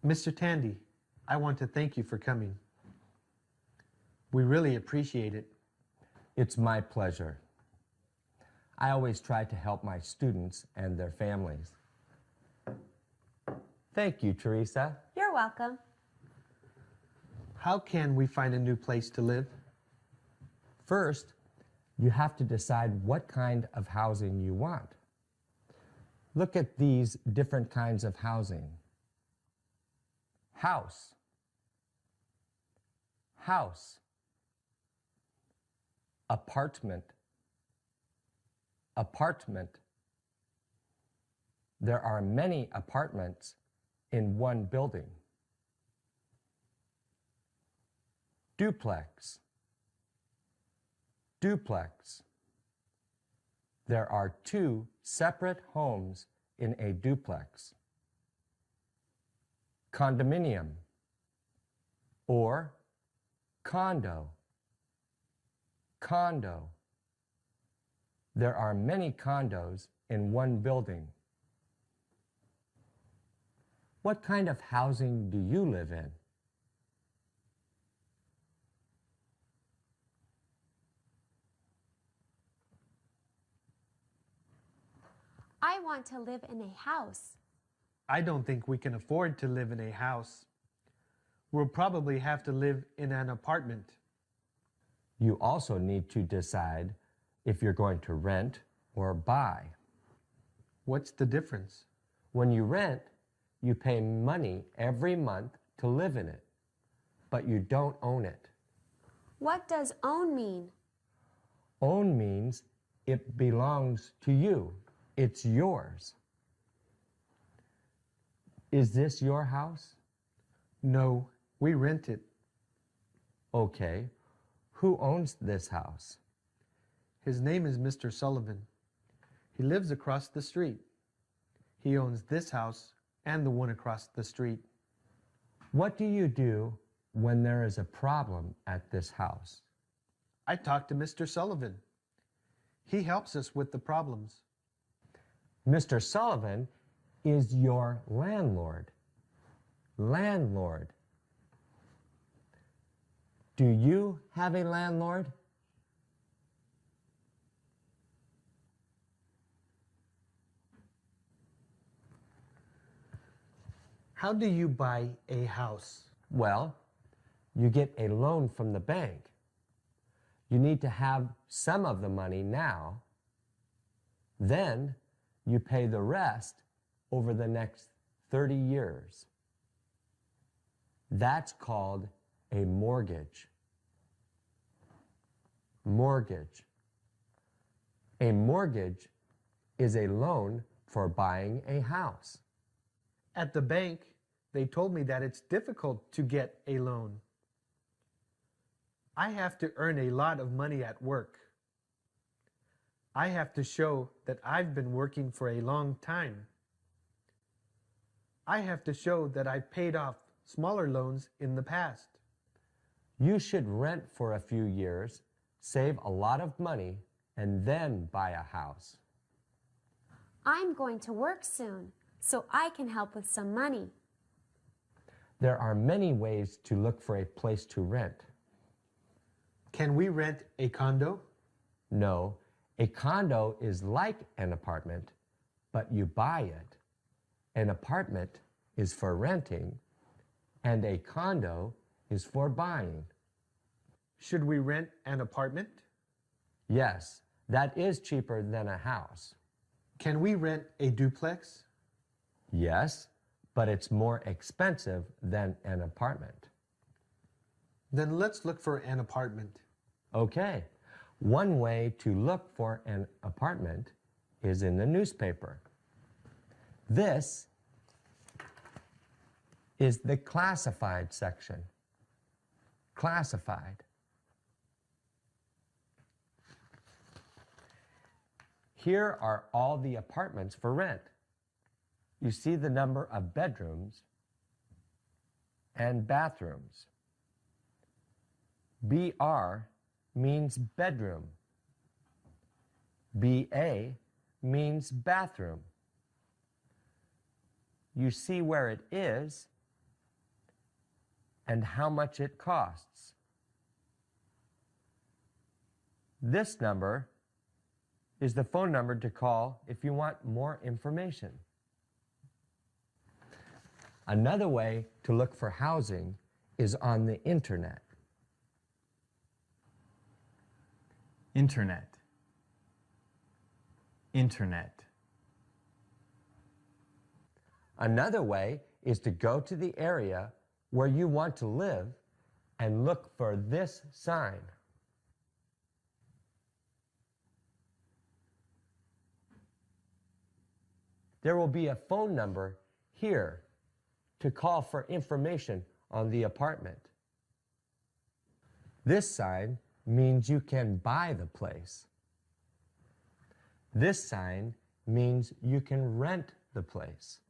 Mr. Tandy, I want to thank you for coming. We really appreciate it. It's my pleasure. I always try to help my students and their families. Thank you, Teresa. You're welcome. How can we find a new place to live? First, you have to decide what kind of housing you want. Look at these different kinds of housing. House. House. Apartment. Apartment. There are many apartments in one building. Duplex. Duplex. There are two separate homes in a duplex. Condominium or condo. Condo. There are many condos in one building. What kind of housing do you live in? I want to live in a house. I don't think we can afford to live in a house. We'll probably have to live in an apartment. You also need to decide if you're going to rent or buy. What's the difference? When you rent, you pay money every month to live in it, but you don't own it. What does own mean? Own means it belongs to you. It's yours. Is this your house? No, we rent it. Okay. Who owns this house? His name is Mr. Sullivan. He lives across the street. He owns this house and the one across the street. What do you do when there is a problem at this house? I talk to Mr. Sullivan. He helps us with the problems. Mr. Sullivan is your landlord. Landlord. Do you have a landlord? How do you buy a house? Well, you get a loan from the bank. You need to have some of the money now. Then you pay the rest over the next 30 years. That's called a mortgage. Mortgage. A mortgage is a loan for buying a house. At the bank, they told me that it's difficult to get a loan. I have to earn a lot of money at work. I have to show that I've been working for a long time. I have to show that I've paid off smaller loans in the past. You should rent for a few years, save a lot of money, and then buy a house. I'm going to work soon, so I can help with some money. There are many ways to look for a place to rent. Can we rent a condo? No, a condo is like an apartment, but you buy it. An apartment is for renting, and a condo is for buying. Should we rent an apartment? Yes, that is cheaper than a house. Can we rent a duplex? Yes, but it's more expensive than an apartment. Then let's look for an apartment. Okay, one way to look for an apartment is in the newspaper. This is the classified section. Classified. Here are all the apartments for rent. You see the number of bedrooms and bathrooms. BR means bedroom. BA means bathroom. You see where it is and how much it costs. This number is the phone number to call if you want more information. Another way to look for housing is on the internet. Internet. Internet. Another way is to go to the area where you want to live and look for this sign. There will be a phone number here to call for information on the apartment. This sign means you can buy the place. This sign means you can rent the place.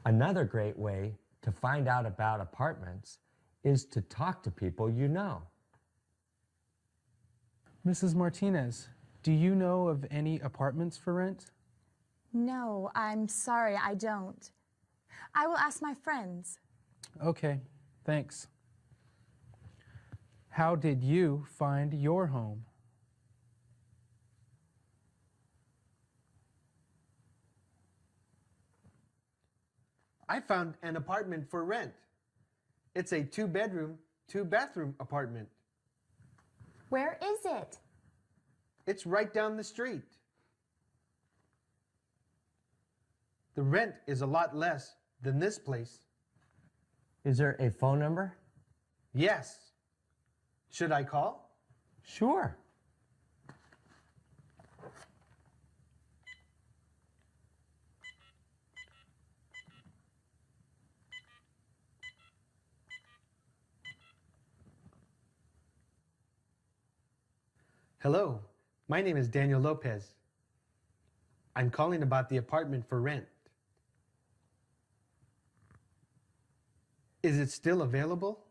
Another great way to find out about apartments is to talk to people you know. Mrs. Martinez, do you know of any apartments for rent? No, I'm sorry, I don't. I will ask my friends. Okay, thanks. How did you find your home? I found an apartment for rent. It's a 2-bedroom, 2-bathroom apartment. Where is it? It's right down the street. The rent is a lot less than this place. Is there a phone number? Yes. Should I call? Sure. Hello, my name is Daniel Lopez. I'm calling about the apartment for rent. Is it still available?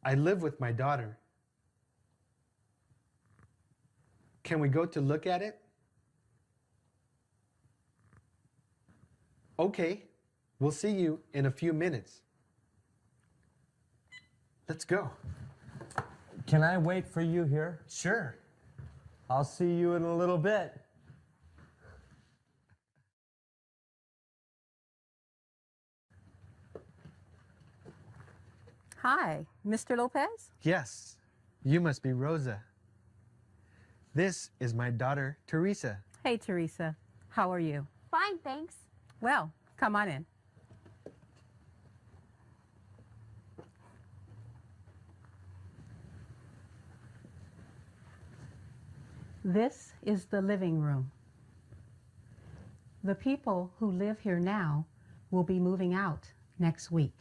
I live with my daughter. Can we go to look at it? Okay, we'll see you in a few minutes. Let's go. Can I wait for you here? Sure. I'll see you in a little bit. Hi, Mr. Lopez? Yes, you must be Rosa. This is my daughter, Teresa. Hey, Teresa. How are you? Fine, thanks. Well, come on in. This is the living room. The people who live here now will be moving out next week.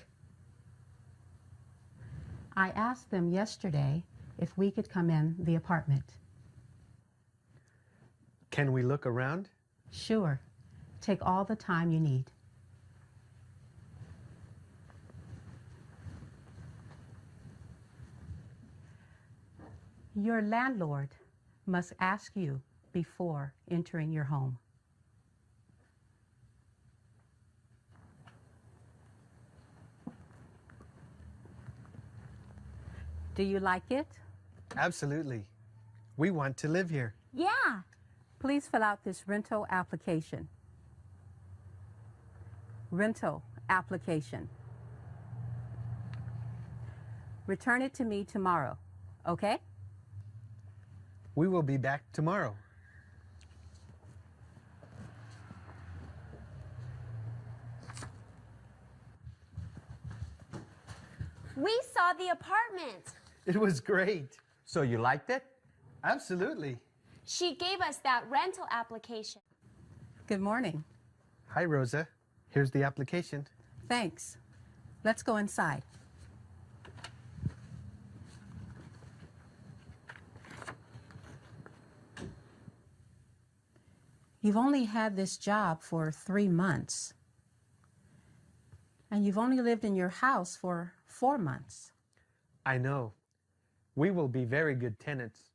I asked them yesterday if we could come in the apartment. Can we look around? Sure. Take all the time you need. Your landlord must ask you before entering your home. Do you like it? Absolutely. We want to live here. Yeah. Please fill out this rental application. Rental application. Return it to me tomorrow, okay? We will be back tomorrow. We saw the apartment. It was great. So you liked it? Absolutely. She gave us that rental application. Good morning. Hi, Rosa. Here's the application. Thanks. Let's go inside. You've only had this job for 3 months. And you've only lived in your house for 4 months. I know. We will be very good tenants.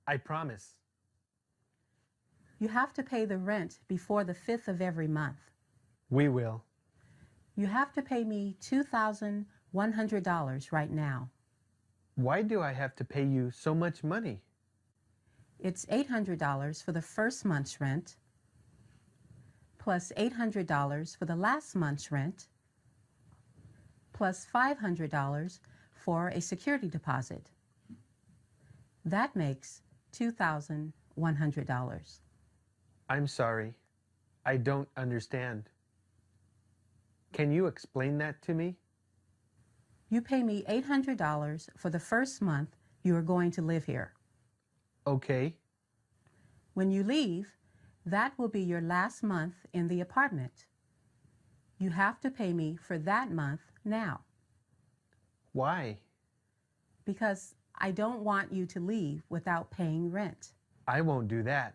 I promise. You have to pay the rent before the 5th of every month. We will. You have to pay me $2,100 right now. Why do I have to pay you so much money? It's $800 for the first month's rent, plus $800 for the last month's rent, plus $500 for a security deposit. That makes $2,100. I'm sorry. I don't understand. Can you explain that to me? You pay me $800 for the first month you are going to live here. Okay. When you leave, that will be your last month in the apartment. You have to pay me for that month now. Why? Because I don't want you to leave without paying rent. I won't do that.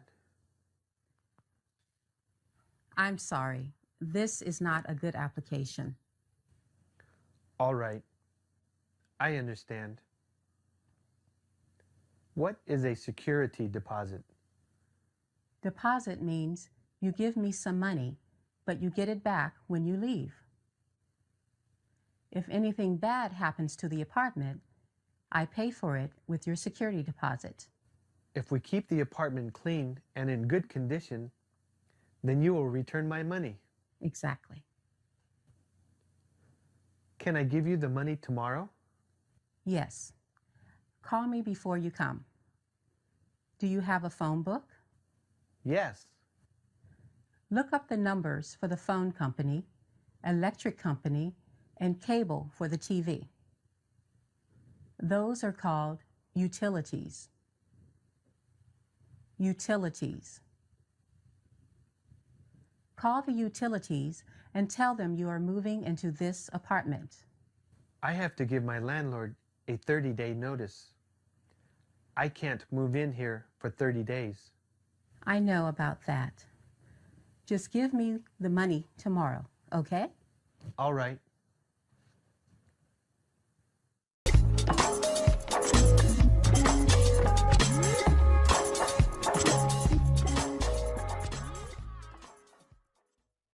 I'm sorry. This is not a good application. All right. I understand. What is a security deposit? Deposit means you give me some money, but you get it back when you leave. If anything bad happens to the apartment, I pay for it with your security deposit. If we keep the apartment clean and in good condition, then you will return my money. Exactly. Can I give you the money tomorrow? Yes. Call me before you come. Do you have a phone book? Yes. Look up the numbers for the phone company, electric company, and cable for the TV. Those are called utilities. Utilities. Call the utilities and tell them you are moving into this apartment. I have to give my landlord a 30-day notice. I can't move in here for 30 days. I know about that. Just give me the money tomorrow, okay? All right.